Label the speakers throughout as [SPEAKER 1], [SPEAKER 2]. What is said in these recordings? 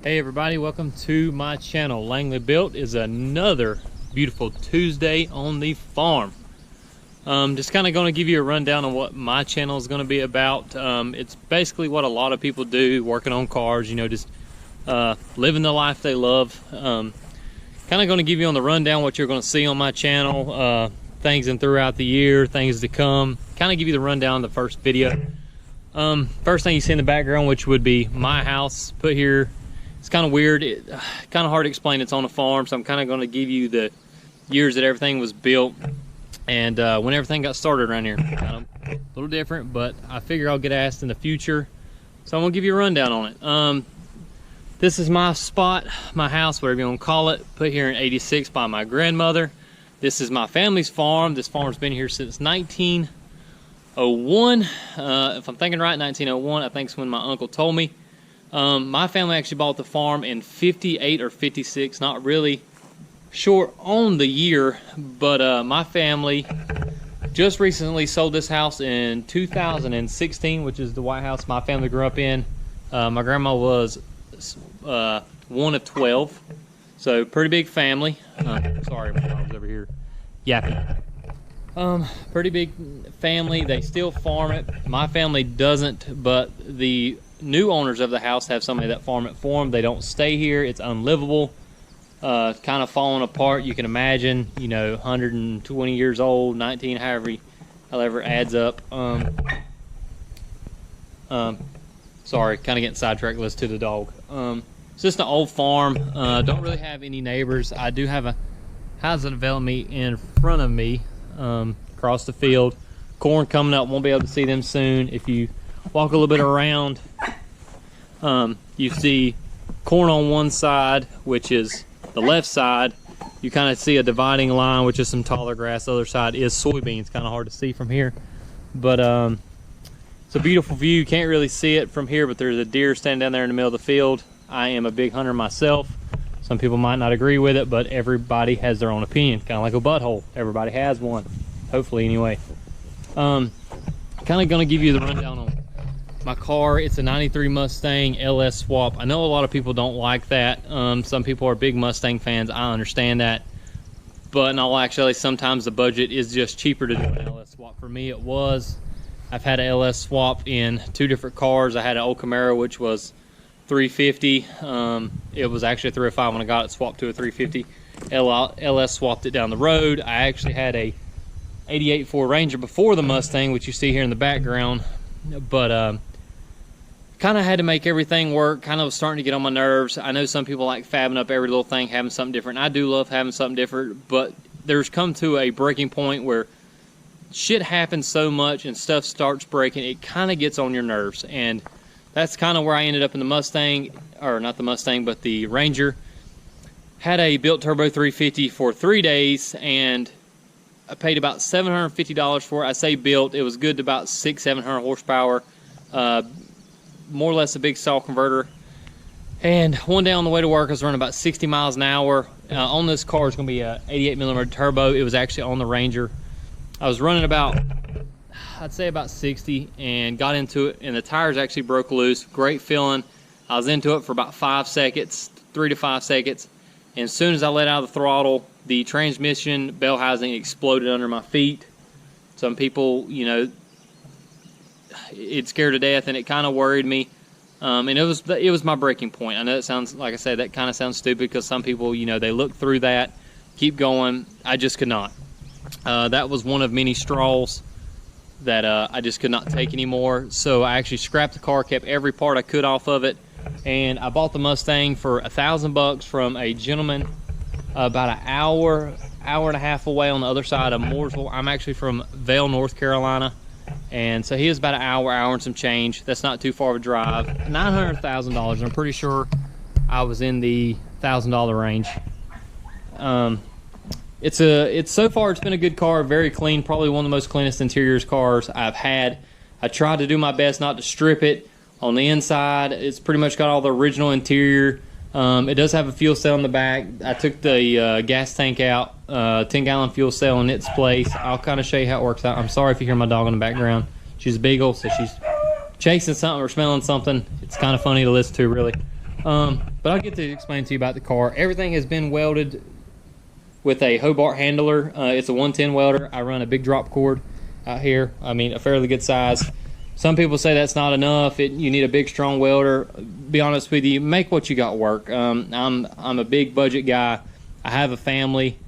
[SPEAKER 1] Hey everybody, welcome to my channel. Langley Built is another beautiful Tuesday on the farm. Just kind of going to give you a rundown on what my channel is going to be about. It's basically what a lot of people do, working on cars, you know, just living the life they love. Kind of going to give you on the rundown what you're going to see on my channel, things and throughout the year, things to come. Kind of give you the rundown of the first video. First thing you see in the background, which would be my house put here. It's kind of weird, kind of hard to explain. It's on a farm, so I'm kind of going to give you the years that everything was built and when everything got started around here. Kind of a little different, but I figure I'll get asked in the future, so I'm going to give you a rundown on it. This is my spot, my house, whatever you want to call it, put here in '86 by my grandmother. This is my family's farm. This farm's been here since 1901. If I'm thinking right, 1901, I think is when my uncle told me. My family actually bought the farm in 58 or 56, not really sure on the year, but my family just recently sold this house in 2016, which is the White House my family grew up in. My grandma was one of 12, so pretty big family. Sorry, my mom's over here yapping. Pretty big family. They still farm it. My family doesn't, but the new owners of the house have somebody that farm it for them. They don't stay here. It's unlivable, kind of falling apart. You can imagine, you know, 120 years old, 19, however adds up. Sorry, kind of getting sidetracked. Let's to the dog. It's just an old farm. Don't really have any neighbors. I do have a housing development in front of me, across the field. Corn coming up. Won't be able to see them soon. If you walk a little bit around, you see corn on one side, which is the left side. You kind of see a dividing line, which is some taller grass. The other side is soybeans. Kind of hard to see from here, but it's a beautiful view. You can't really see it from here, but there's a deer standing down there in the middle of the field. I am a big hunter myself. Some people might not agree with it, but everybody has their own opinion. Kind of like a butthole. Everybody has one, hopefully anyway. Kind of going to give you the rundown on my car. It's a 93 Mustang LS swap. I know a lot of people don't like that. Some people are big Mustang fans. I understand that. But in all actuality, sometimes the budget is just cheaper to do an LS swap. For me, it was. I've had an LS swap in two different cars. I had an old Camaro, which was 350. It was actually a 305 when I got it swapped to a 350. LS swapped it down the road. I actually had a 88 Ford Ranger before the Mustang, which you see here in the background, but kind of had to make everything work. Kind of was starting to get on my nerves. I know some people like fabbing up every little thing, having something different. I do love having something different, but there's come to a breaking point where shit happens so much and stuff starts breaking. It kind of gets on your nerves, and that's kind of where I ended up in the Mustang, or not the Mustang, but the Ranger. Had a built turbo 350 for 3 days, and I paid about $750 for it. I say built, it was good to about 600-700 horsepower. More or less a big stall converter. And one day on the way to work, I was running about 60 miles an hour. On this car is going to be a 88mm turbo. It was actually on the Ranger. I was running about, I'd say about 60, and got into it, and the tires actually broke loose. Great feeling. I was into it for about 5 seconds, 3 to 5 seconds. And as soon as I let out of the throttle, the transmission bell housing exploded under my feet. Some people, you know, it scared to death, and it kind of worried me. And it was my breaking point. I know it sounds, like I said, that kind of sounds stupid, because some people, you know, they look through that, keep going. I just could not. That was one of many straws that I just could not take anymore. So I actually scrapped the car, kept every part I could off of it, and I bought the Mustang for $1,000 from a gentleman about an hour and a half away on the other side of Mooresville. I'm actually from Vail, North Carolina, and so he was about an hour and some change. That's not too far of a drive. $900,000, and I'm pretty sure I was in the $1,000 range. It's so far, it's been a good car, very clean, probably one of the most cleanest interiors cars I've had. I tried to do my best not to strip it. On the inside, it's pretty much got all the original interior. It does have a fuel cell in the back. I took the gas tank out, 10-gallon fuel cell in its place. I'll kind of show you how it works out. I'm sorry if you hear my dog in the background. She's a beagle, so she's chasing something or smelling something. It's kind of funny to listen to, really. But I'll get to explain to you about the car. Everything has been welded with a Hobart handler. It's a 110 welder. I run a big drop cord out here. I mean, a fairly good size. Some people say that's not enough. You need a big, strong welder. Be honest with you, make what you got work. I'm a big budget guy. I have a family.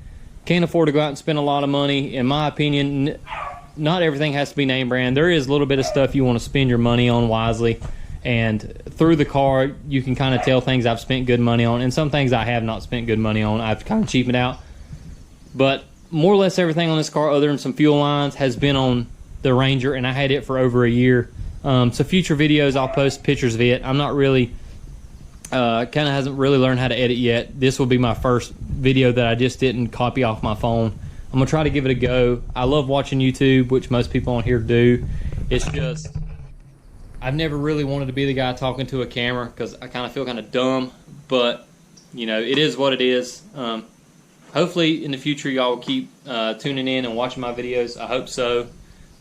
[SPEAKER 1] Can't afford to go out and spend a lot of money. In my opinion, not everything has to be name brand. There is a little bit of stuff you want to spend your money on wisely. And through the car, you can kind of tell things I've spent good money on, and some things I have not spent good money on. I've kind of cheapened out. But more or less everything on this car, other than some fuel lines, has been on the Ranger, and I had it for over a year. So future videos, I'll post pictures of it. I'm not really, kind of hasn't really learned how to edit yet. This will be my first video that I just didn't copy off my phone. I'm going to try to give it a go. I love watching YouTube, which most people on here do. It's just, I've never really wanted to be the guy talking to a camera because I kind of feel kind of dumb. But, you know, it is what it is. Hopefully in the future y'all will keep tuning in and watching my videos. I hope so.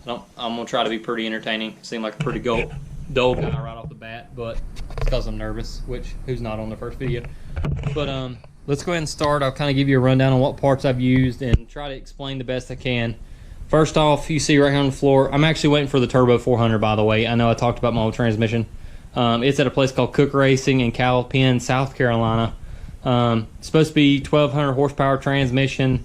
[SPEAKER 1] I'm going to try to be pretty entertaining. Seem like a pretty dull guy right off the bat, but it's because I'm nervous, which who's not on the first video. But let's go ahead and start. I'll kind of give you a rundown on what parts I've used and try to explain the best I can. First off, you see right here on the floor, I'm actually waiting for the Turbo 400, by the way. I know I talked about my old transmission. It's at a place called Cook Racing in Cowpen, South Carolina. It's supposed to be 1,200 horsepower transmission,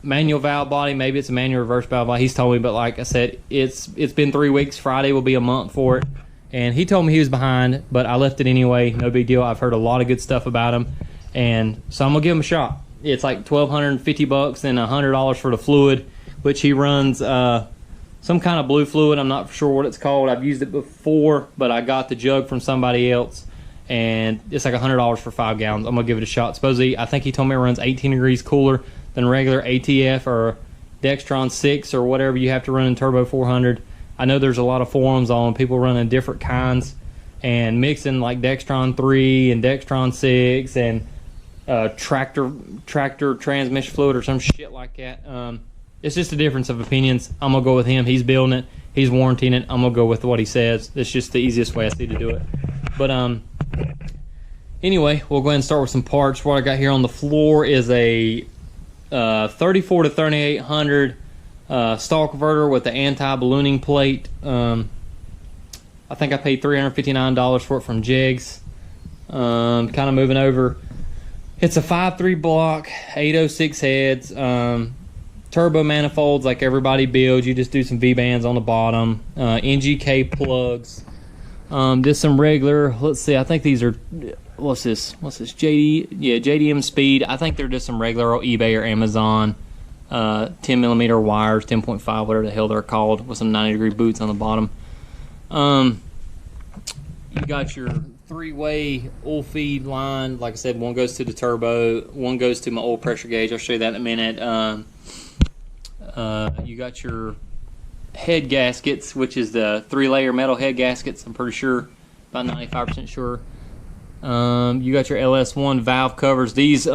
[SPEAKER 1] manual valve body. Maybe it's a manual reverse valve body. He's told me, but like I said, it's been 3 weeks. Friday will be a month for it. And he told me he was behind, but I left it anyway. No big deal. I've heard a lot of good stuff about him. And so I'm going to give him a shot. It's like $1,250 and $100 for the fluid, which he runs some kind of blue fluid. I'm not sure what it's called. I've used it before, but I got the jug from somebody else. And it's like $100 for 5 gallons. I'm going to give it a shot. Supposedly, I think he told me it runs 18 degrees cooler than regular ATF or Dextron 6 or whatever you have to run in Turbo 400. I know there's a lot of forums on people running different kinds and mixing like Dextron 3 and Dextron 6 and tractor transmission fluid or some shit like that. It's just a difference of opinions. I'm going to go with him. He's building it. He's warranting it. I'm going to go with what he says. That's just the easiest way I see to do it. But anyway, we'll go ahead and start with some parts. What I got here on the floor is a 34 to 3800 stall converter with the anti-ballooning plate. I think I paid $359 for it from Jegs. Kind of moving over. It's a 5.3 block, 806 heads. Turbo manifolds like everybody builds. You just do some V-bands on the bottom. NGK plugs. Just some regular, let's see, I think these are, what's this, JDM Speed. I think they're just some regular old eBay or Amazon 10mm wires, 10.5, whatever the hell they're called, with some 90-degree boots on the bottom. You got your 3-way oil feed line. Like I said, one goes to the turbo, one goes to my oil pressure gauge. I'll show you that in a minute. You got your head gaskets, which is the 3-layer metal head gaskets. I'm pretty sure, about 95% sure. You got your LS1 valve covers. These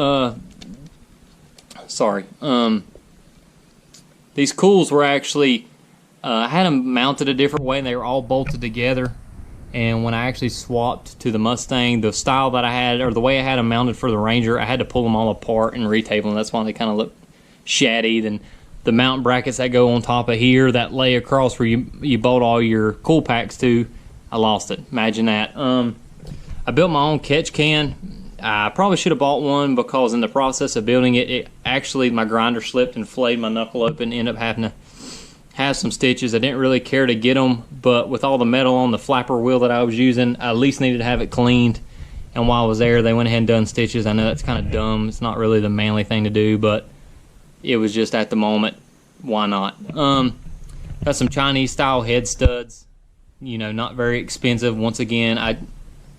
[SPEAKER 1] these cools were actually I had them mounted a different way and they were all bolted together. And when I actually swapped to the Mustang, the style that I had, or the way I had them mounted for the Ranger, I had to pull them all apart and retable them. That's why they kind of look shatty. Then the mount brackets that go on top of here that lay across where you bolt all your cool packs to, I lost it. Imagine that. I built my own catch can. I probably should have bought one because in the process of building it, actually my grinder slipped and flayed my knuckle open. Ended up having to have some stitches. I didn't really care to get them, but with all the metal on the flapper wheel that I was using, I at least needed to have it cleaned. And while I was there, they went ahead and done stitches. I know that's kind of dumb. It's not really the manly thing to do, but it was just at the moment, why not? Got some Chinese style head studs, you know, not very expensive. Once again,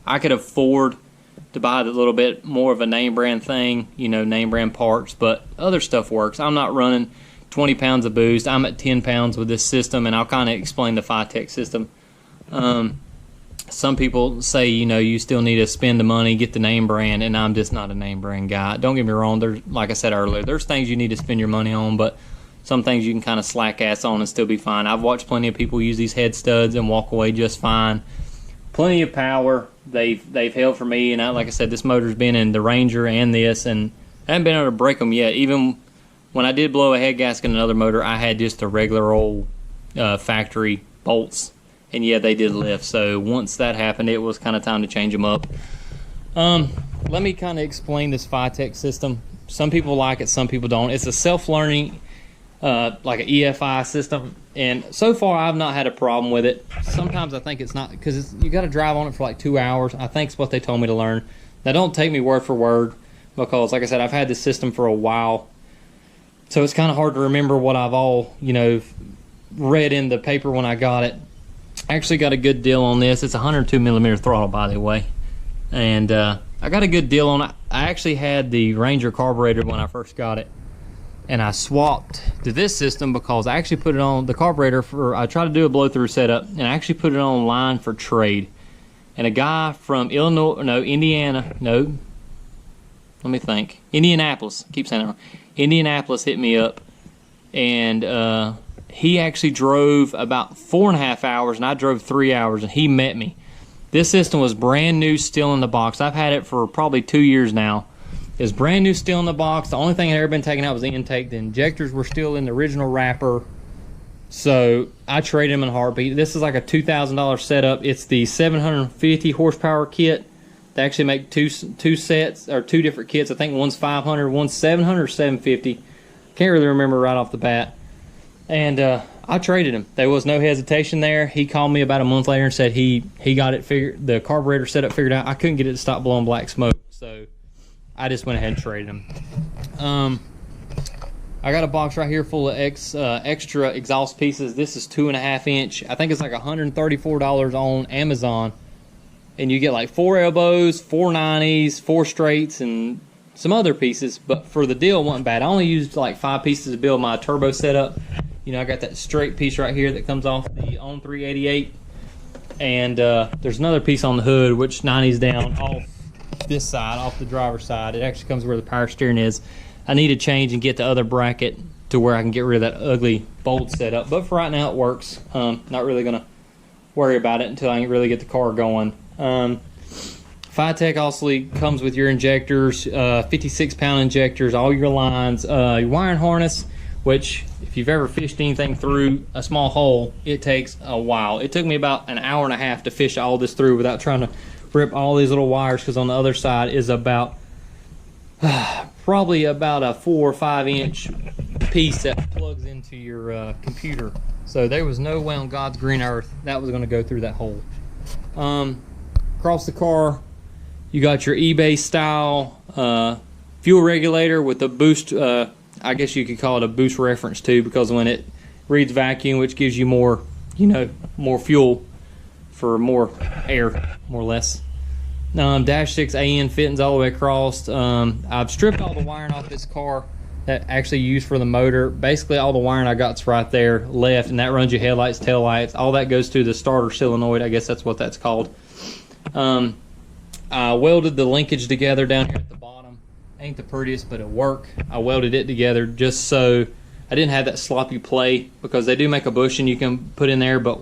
[SPEAKER 1] I could afford to buy a little bit more of a name brand thing, you know, name brand parts, but other stuff works. I'm not running 20 pounds of boost. I'm at 10 pounds with this system, and I'll kind of explain the Phytech system. Some people say, you know, you still need to spend the money, get the name brand, and I'm just not a name brand guy. Don't get me wrong. There's, like I said earlier, there's things you need to spend your money on, but some things you can kind of slack ass on and still be fine. I've watched plenty of people use these head studs and walk away just fine. plenty of power. They've held for me, and like I said, this motor's been in the Ranger and this, and I haven't been able to break them yet. Even when I did blow a head gasket in another motor, I had just the regular old factory bolts, and yeah, they did lift. So once that happened, it was kind of time to change them up. Let me kind of explain this Phytech system. Some people like it, some people don't. It's a self-learning, like an EFI system, and so far I've not had a problem with it. Sometimes I think it's not, because you got to drive on it for like 2 hours. I think it's what they told me to learn. Now, don't take me word for word, because like I said, I've had this system for a while, so it's kind of hard to remember what I've all, you know, read in the paper when I got it. I actually got a good deal on this. It's a 102mm throttle, by the way, and I got a good deal on it. I actually had the Ranger carburetor when I first got it, and I swapped to this system because I actually put it on the carburetor for, I tried to do a blow-through setup, and I actually put it on line for trade. And a guy from Indianapolis, keep saying that wrong. Indianapolis hit me up, and he actually drove about 4.5 hours, and I drove 3 hours, and he met me. This system was brand new, still in the box. I've had it for probably 2 years now. It's brand new, still in the box. The only thing that had ever been taken out was the intake. The injectors were still in the original wrapper. So I traded them in a heartbeat. This is like a $2,000 setup. It's the 750 horsepower kit. They actually make two sets, or two different kits. I think one's 500, one's 700 or 750. Can't really remember right off the bat. And I traded him. There was no hesitation there. He called me about a month later and said he got it figured, the carburetor setup figured out. I couldn't get it to stop blowing black smoke, so I just went ahead and traded him. I got a box right here full of extra exhaust pieces. This is 2.5 inch. I think it's like $134 on Amazon, and you get like 4 elbows, 4 90s, 4 straights, and some other pieces. But for the deal, it wasn't bad. I only used like 5 pieces to build my turbo setup. You know, I got that straight piece right here that comes off the on 388, and there's another piece on the hood which 90s down off this side, off the driver's side. It actually comes where the power steering is. I need to change and get the other bracket to where I can get rid of that ugly bolt setup, but for right now it works. Not really gonna worry about it until I can really get the car going. Phytech also comes with your injectors, 56-pound injectors, all your lines, your wiring harness, which if you've ever fished anything through a small hole, it takes a while. It took me about an hour and a half to fish all this through without trying to rip all these little wires, because on the other side is about probably about a 4 or 5 inch piece that plugs into your computer. So there was no way on God's green earth that was going to go through that hole. Across the car, you got your eBay style fuel regulator with a boost. I guess you could call it a boost reference too, because when it reads vacuum, which gives you more, you know, more fuel for more air, more or less. Dash 6 AN fittings all the way across. I've stripped all the wiring off this car that actually used for the motor. Basically all the wiring I got's right there left, and that runs your headlights, taillights. All that goes to the starter solenoid. I guess that's what that's called. I welded the linkage together down here at the bottom. Ain't the prettiest, but it'll work. I welded it together just so I didn't have that sloppy play, because they do make a bushing you can put in there, but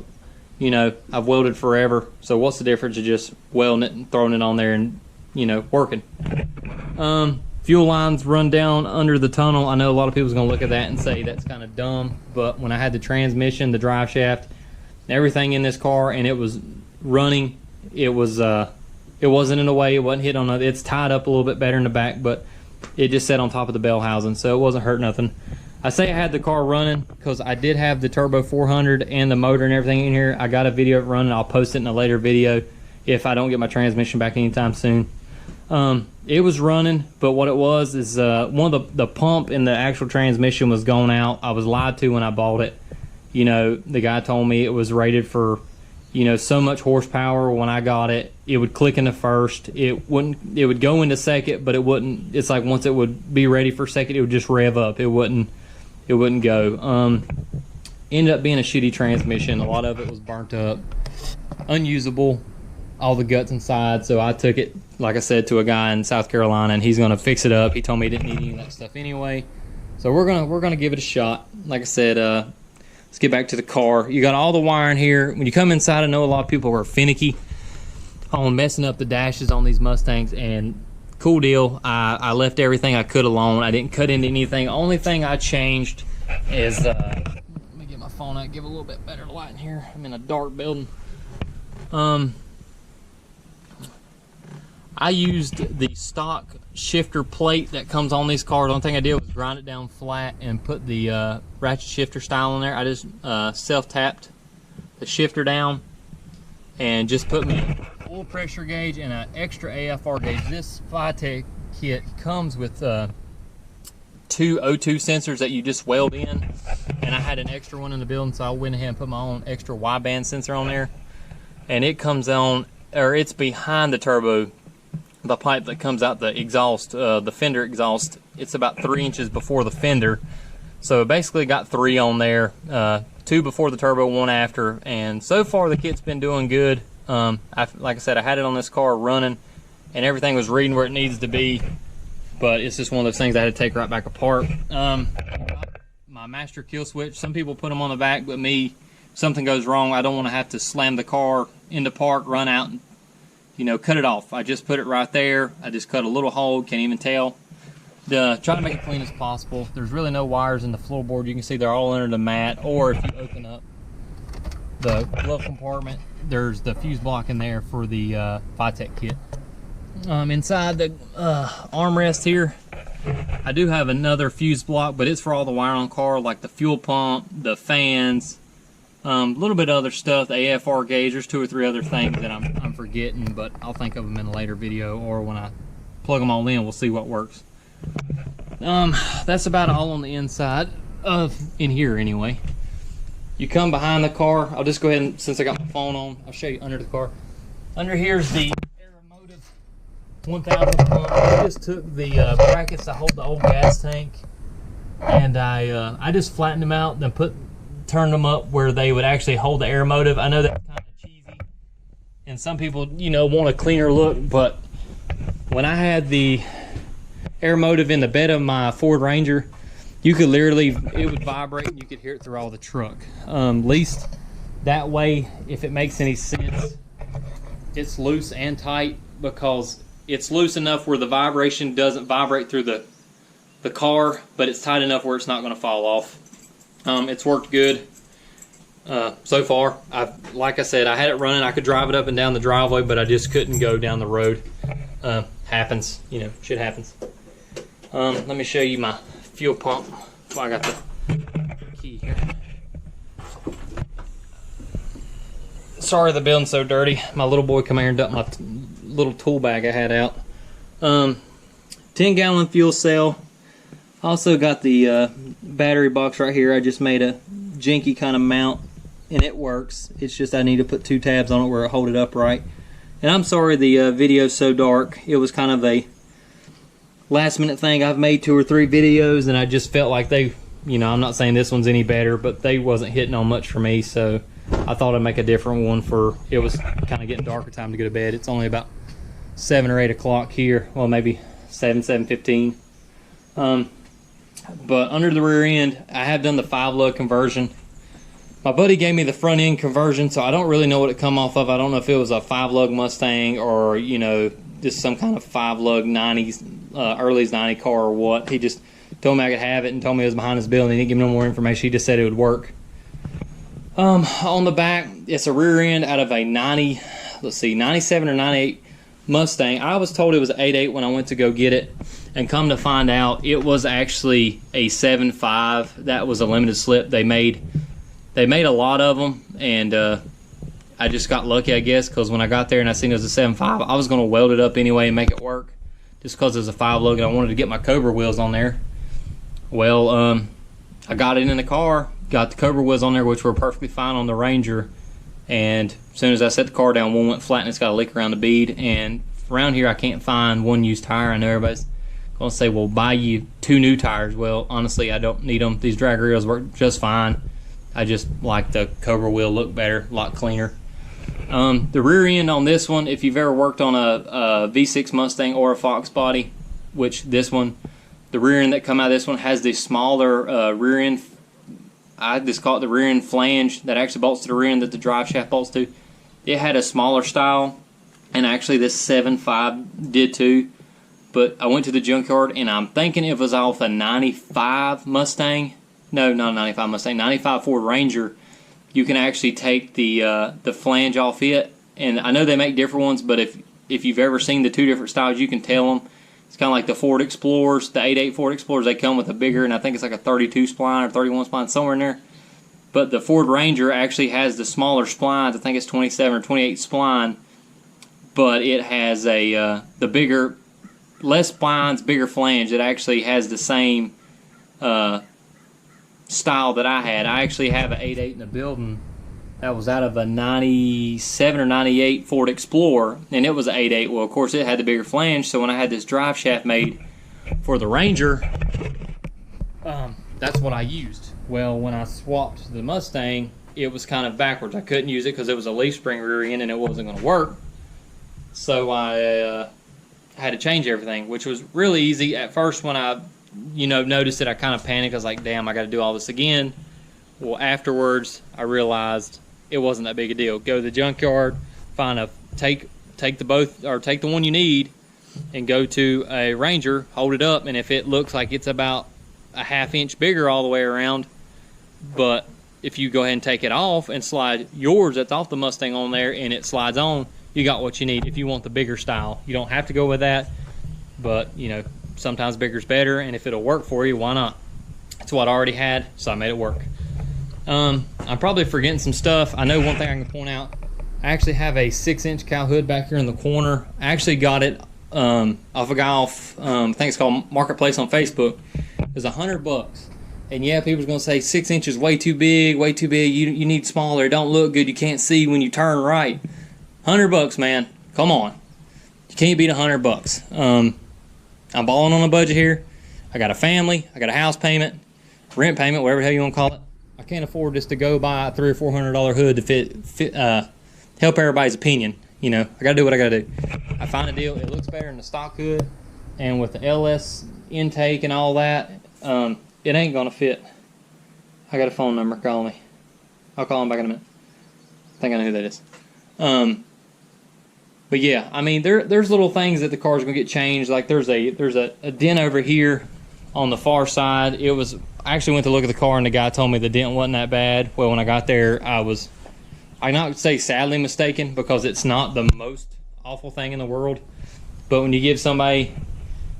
[SPEAKER 1] you know, I've welded forever, so what's the difference of just welding it and throwing it on there and, you know, working. Fuel lines run down under the tunnel. I know a lot of people's gonna look at that and say that's kind of dumb, but when I had the transmission, the drive shaft, everything in this car, and it was running, it wasn't in the way, it wasn't hit on it. It's tied up a little bit better in the back, but it just sat on top of the bell housing, so it wasn't hurt nothing. I say I had the car running because I did have the Turbo 400 and the motor and everything in here. I got a video of it running. I'll post it in a later video if I don't get my transmission back anytime soon. It was running, but what it was is one of the pump in the actual transmission was going out. I was lied to when I bought it. You know, the guy told me it was rated for, you know, so much horsepower. When I got it, it would click into first. It would go into second, but it wouldn't. It's like once it would be ready for second, it would just rev up. It wouldn't go. Ended up being a shitty transmission. A lot of it was burnt up, unusable, all the guts inside. So I took it, like I said, to a guy in South Carolina, and he's gonna fix it up. He told me he didn't need any of that stuff anyway. So we're gonna give it a shot. Like I said, let's get back to the car. You got all the wiring here. When you come inside, I know a lot of people are finicky. on messing up the dashes on these Mustangs, and cool deal. I left everything I could alone. I didn't cut into anything. Only thing I changed is let me get my phone out, give a little bit better light in here. I'm in a dark building. I used the stock shifter plate that comes on these cars. The only thing I did was grind it down flat and put the ratchet shifter style in there. I just self-tapped the shifter down and just put me a oil pressure gauge and an extra AFR gauge. This Vitek kit comes with 2 O2 sensors that you just weld in, and I had an extra one in the building, so I went ahead and put my own extra wideband sensor on there, and it comes on, or it's behind the turbo, the pipe that comes out the exhaust, the fender exhaust. It's about 3 inches before the fender, so basically got 3 on there, 2 before the turbo, 1 after, and so far the kit's been doing good. Like I said, I had it on this car running, and everything was reading where it needs to be, but it's just one of those things I had to take right back apart. My master kill switch, some people put them on the back, but me, if something goes wrong, I don't want to have to slam the car into park, run out, and cut it off. I just put it right there. I just cut a little hole, can't even tell. Try to make it clean as possible. There's really no wires in the floorboard. You can see they're all under the mat, or if you open up the glove compartment, there's the fuse block in there for the Vitek kit. Inside the armrest here, I do have another fuse block, but it's for all the wire on the car, like the fuel pump, the fans, a little bit of other stuff, the AFR gauge. There's 2 or 3 other things that I'm forgetting, but I'll think of them in a later video, or when I plug them all in, we'll see what works. That's about all on the inside of in here anyway. You come behind the car. I'll just go ahead and, since I got my phone on, I'll show you under the car. Under here is the Aeromotive 1000 pump. I just took the brackets to hold the old gas tank, and I just flattened them out and turned them up where they would actually hold the Aeromotive. I know that's kind of cheesy, and some people, want a cleaner look, but when I had the Aeromotive in the bed of my Ford Ranger, you could literally, it would vibrate and you could hear it through all the truck. Least that way, if it makes any sense, it's loose and tight, because it's loose enough where the vibration doesn't vibrate through the car, but it's tight enough where it's not going to fall off. It's worked good so far. Like I said, I had it running. I could drive it up and down the driveway, but I just couldn't go down the road. Happens, shit happens. Let me show you my fuel pump. Oh, I got the key here. Sorry the building's so dirty. My little boy come here and dumped my little tool bag I had out. 10-gallon fuel cell. Also got the battery box right here. I just made a jinky kind of mount, and it works. It's just I need to put 2 tabs on it where it hold it upright. And I'm sorry the video's so dark. It was kind of a last minute thing. I've made 2 or 3 videos, and I just felt like they, I'm not saying this one's any better, but they wasn't hitting on much for me, so I thought I'd make a different one for, it was kind of getting darker, time to go to bed. It's only about 7 or 8 o'clock here. Well, maybe 7:15. But under the rear end, I have done the 5-lug conversion. My buddy gave me the front end conversion, so I don't really know what it come off of. I don't know if it was a 5-lug Mustang or, just some kind of 5-lug 90s, early 90 car or what. He just told me I could have it and told me it was behind his building. He didn't give me no more information. He just said it would work. On the back, it's a rear end out of a 97 or 98 Mustang. I was told it was an 8.8 when I went to go get it, and come to find out, it was actually a 7.5. That was a limited slip. They made a lot of them, and I just got lucky, I guess, because when I got there and I seen it was a 7.5, I was going to weld it up anyway and make it work, just because it was a 5-lug and I wanted to get my Cobra wheels on there. Well, I got it in the car, got the Cobra wheels on there, which were perfectly fine on the Ranger, and as soon as I set the car down, one went flat and it's got a leak around the bead. And around here I can't find one used tire. I know everybody's going to say, well, buy you 2 new tires. Well, honestly, I don't need them. These drag reels work just fine. I just like the Cobra wheel, look better, a lot cleaner. The rear end on this one, if you've ever worked on a V6 Mustang or a Fox body, which this one, the rear end that come out of this one has the smaller rear end. I just call it the rear end flange that actually bolts to the rear end that the drive shaft bolts to. It had a smaller style, and actually this 7.5 did too. But I went to the junkyard, and I'm thinking it was off a 95 Mustang. No, not a 95 Mustang, 95 Ford Ranger. You can actually take the flange off it, and I know they make different ones, but if you've ever seen the two different styles, you can tell them. It's kind of like the Ford Explorers, the 8.8 Ford Explorers. They come with a bigger, and I think it's like a 32 spline or 31 spline, somewhere in there. But the Ford Ranger actually has the smaller splines. I think it's 27 or 28 spline, but it has the bigger, less splines, bigger flange. It actually has the same style that I had. I actually have an 8.8 in the building that was out of a 97 or 98 Ford Explorer, and it was an 8.8. Well, of course, it had the bigger flange, so when I had this drive shaft made for the Ranger, that's what I used. Well, when I swapped the Mustang, it was kind of backwards. I couldn't use it because it was a leaf spring rear end and it wasn't going to work. So I had to change everything, which was really easy. At first, when I noticed it, I kind of panicked. I was like, damn, I got to do all this again. Well, afterwards, I realized it wasn't that big a deal. Go to the junkyard, take the one you need, and go to a Ranger, hold it up, and if it looks like it's about a ½ inch bigger all the way around, but if you go ahead and take it off and slide yours that's off the Mustang on there and it slides on, you got what you need. If you want the bigger style, you don't have to go with that, but sometimes bigger's better, and if it'll work for you, why not? That's what I already had, so I made it work. I'm probably forgetting some stuff. I know one thing I can point out. I actually have a 6-inch cow hood back here in the corner. I actually got it off a guy I think it's called Marketplace on Facebook. It was $100. And yeah, people's gonna say 6 inches way too big, way too big. You need smaller. It don't look good. You can't see when you turn right. $100, man. Come on. You can't beat $100. I'm balling on a budget here. I got a family. I got a house payment, rent payment, whatever the hell you want to call it. I can't afford just to go buy a $300 or $400 hood to help everybody's opinion. I gotta do what I gotta do. I find a deal. It looks better in the stock hood, and with the LS intake and all that, it ain't gonna fit. I got a phone number. Call me. I'll call him back in a minute. I think I know who that is. But yeah, I mean, there's little things that the car's gonna get changed. Like there's a dent over here on the far side. I actually went to look at the car, and the guy told me the dent wasn't that bad. Well, when I got there, I not say sadly mistaken, because it's not the most awful thing in the world. But when you give somebody,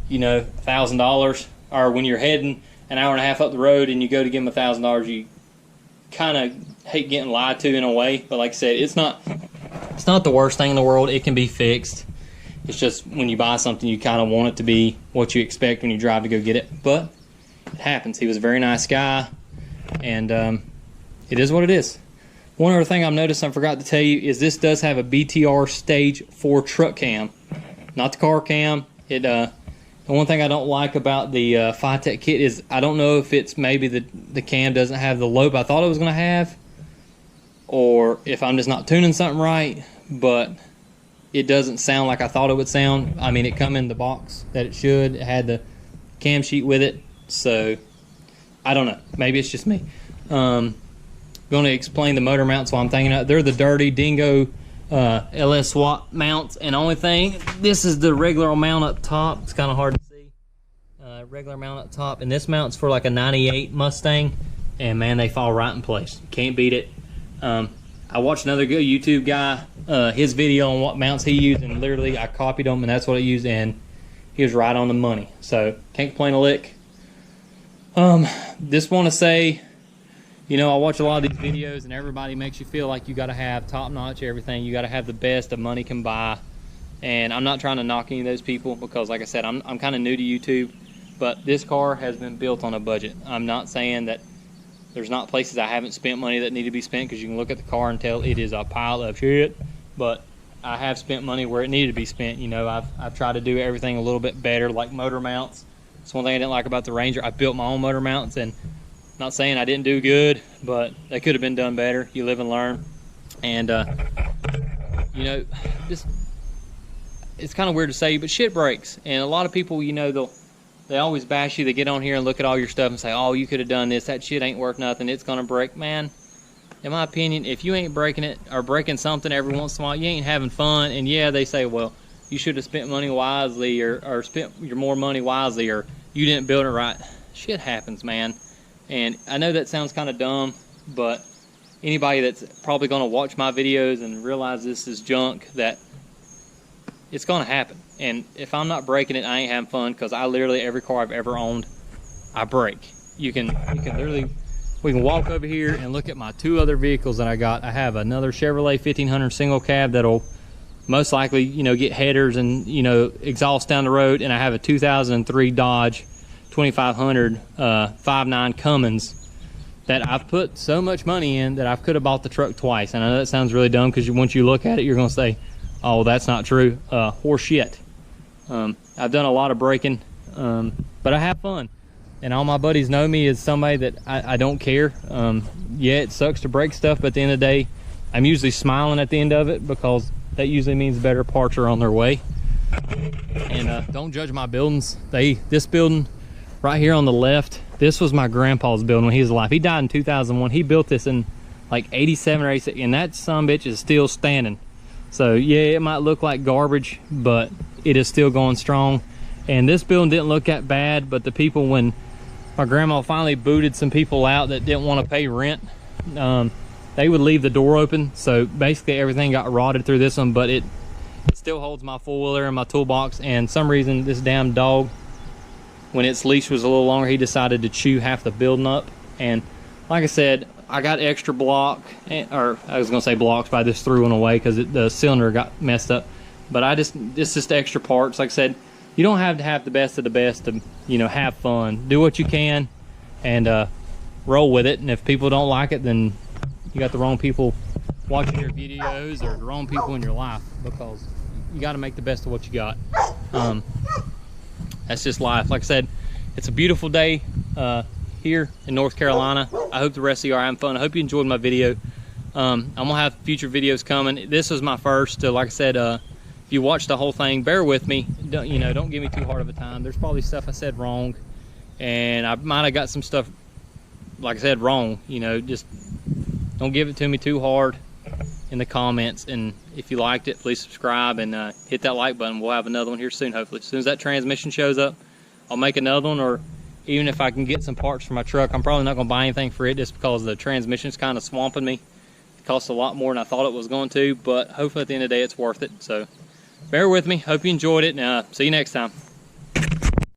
[SPEAKER 1] $1,000, or when you're heading an hour and a half up the road and you go to give them $1,000, you kind of hate getting lied to in a way. But like I said, it's not the worst thing in the world. It can be fixed. It's just when you buy something, you kind of want it to be what you expect when you drive to go get it. But it happens. He was a very nice guy, and it is what it is. One other thing I've noticed I forgot to tell you is this does have a BTR Stage 4 truck cam, not the car cam. The one thing I don't like about the Phytech kit is I don't know if it's maybe the cam doesn't have the lobe I thought it was going to have, or if I'm just not tuning something right, but it doesn't sound like I thought it would sound. I mean, it come in the box that it should. It had the cam sheet with it, so I don't know. Maybe it's just me. Going to explain the motor mounts while I'm thinking of it. They're the Dirty Dingo LS swap mounts, and only thing, this is the regular mount up top. It's kind of hard to see. Regular mount up top, and this mount's for like a 98 Mustang, and man, they fall right in place. Can't beat it. I watched another good YouTube guy, his video on what mounts he used, and literally I copied them, and that's what I used, and he was right on the money. So can't complain a lick. Just want to say, I watch a lot of these videos, and everybody makes you feel like you got to have top-notch everything. You got to have the best that money can buy. And I'm not trying to knock any of those people, because like I said, I'm kind of new to YouTube. But this car has been built on a budget. I'm not saying that there's not places I haven't spent money that need to be spent, because you can look at the car and tell it is a pile of shit. But I have spent money where it needed to be spent. I've tried to do everything a little bit better, like motor mounts. That's one thing I didn't like about the Ranger. I built my own motor mounts, and not saying I didn't do good, but they could have been done better. You live and learn. And just, it's kind of weird to say, but shit breaks. And a lot of people, they always bash you. They get on here and look at all your stuff and say, oh, you could have done this. That shit ain't worth nothing. It's gonna break. Man, in my opinion, if you ain't breaking it or breaking something every once in a while, you ain't having fun. And yeah, they say, well, you should have spent money wisely, or spent your more money wisely, or you didn't build it right. Shit happens, man. And I know that sounds kind of dumb, but anybody that's probably going to watch my videos and realize this is junk, that it's going to happen. And if I'm not breaking it, I ain't having fun, because I literally, every car I've ever owned, I break. You can literally, we can walk over here and look at my 2 other vehicles that I got. I have another Chevrolet 1500 single cab that'll most likely, you know, get headers and, you know, exhaust down the road. And I have a 2003 Dodge 2500 5.9 Cummins that I've put so much money in that I could have bought the truck twice. And I know that sounds really dumb, because once you look at it, you're going to say, oh, that's not true. Horse shit. I've done a lot of braking, but I have fun. And all my buddies know me as somebody that I don't care. Yeah, it sucks to break stuff, but at the end of the day, I'm usually smiling at the end of it, because that usually means better parts are on their way. And don't judge my buildings. This building right here on the left, this was my grandpa's building when he was alive. He died in 2001. He built this in like 87 or 86, and that sumbitch is still standing. So yeah, it might look like garbage, but it is still going strong. And this building didn't look that bad, but the people, when my grandma finally booted some people out that didn't want to pay rent, they would leave the door open. So basically everything got rotted through this one, but it still holds my four-wheeler and my toolbox. And some reason this damn dog, when its leash was a little longer, he decided to chew half the building up. And like I said, I got extra block, or I was gonna say blocks, but I just threw one away because the cylinder got messed up. But it's just extra parts. Like I said, you don't have to have the best of the best to, you know, have fun. Do what you can and roll with it. And if people don't like it, then you got the wrong people watching your videos, or the wrong people in your life, because you got to make the best of what you got. That's just life. Like I said, it's a beautiful day here in North Carolina. I hope the rest of you are having fun. I hope you enjoyed my video. I'm gonna have future videos coming. This was my first. Like I said, if you watch the whole thing, bear with me. Don't give me too hard of a time. There's probably stuff I said wrong, and I might have got some stuff, like I said, wrong. Just don't give it to me too hard in the comments. And if you liked it, please subscribe and hit that like button. We'll have another one here soon, hopefully. As soon as that transmission shows up, I'll make another one. Or even if I can get some parts for my truck, I'm probably not going to buy anything for it, just because the transmission's kind of swamping me. It costs a lot more than I thought it was going to, but hopefully at the end of the day it's worth it. So bear with me. Hope you enjoyed it, and see you next time.